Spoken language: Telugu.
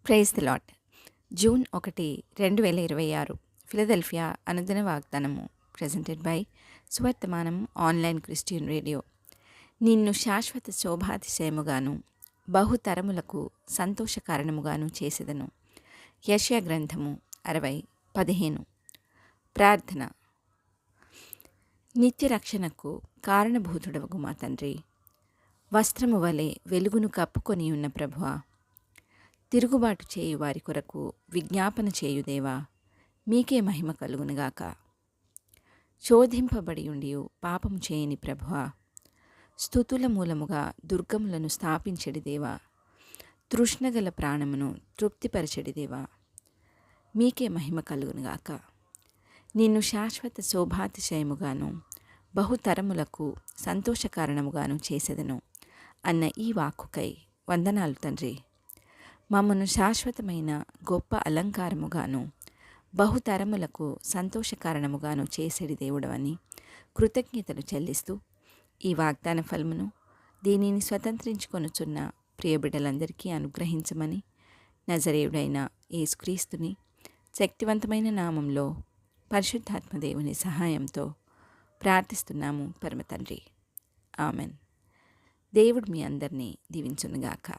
Praise the Lord. June 1, 2026 Philadelphia అనుదిన వాగ్దానము presented by Suvarthamanam online Christian radio. నిన్ను శాశ్వత శోభాతిశయముగాను బహుతరములకు సంతోష కారణముగాను చేసేదను. యెషయా గ్రంథము 60:15. ప్రార్థన. నిత్య రక్షణకు కారణభూతుడవగు మా తండ్రి, వస్త్రము వలె వెలుగును కప్పుకొని ఉన్న ప్రభువా, తిరుగుబాటు చేయు వారి కొరకు విజ్ఞాపన చేయుదేవా, మీకే మహిమ కలుగునుగాక. శోధింపబడి ఉండియు పాపము చేయని ప్రభువా, స్తుతుల మూలముగా దుర్గములను స్థాపించెడి దేవా, తృష్ణగల ప్రాణమును తృప్తిపరచెడి దేవా, మీకే మహిమ కలుగునుగాక. నిన్ను శాశ్వత శోభాతిశయముగాను బహుతరములకు సంతోషకారణముగాను చేసేదను అన్న ఈ వాక్కుకై వందనాలు తండ్రి. మమ్మను శాశ్వతమైన గొప్ప అలంకారముగాను బహుతరములకు సంతోషకారణముగాను చేసేడి దేవుడవని కృతజ్ఞతలు చెల్లిస్తూ ఈ వాగ్దాన ఫలమును దీనిని స్వతంత్రించుకొనుచున్న ప్రియబిడ్డలందరికీ అనుగ్రహించమని నజరేయుడైన యేసుక్రీస్తుని శక్తివంతమైన నామంలో పరిశుద్ధాత్మ దేవుని సహాయంతో ప్రార్థిస్తున్నాము పరమ తండ్రి. ఆమెన్. దేవుడు మీ అందరినీ దీవించునుగాక.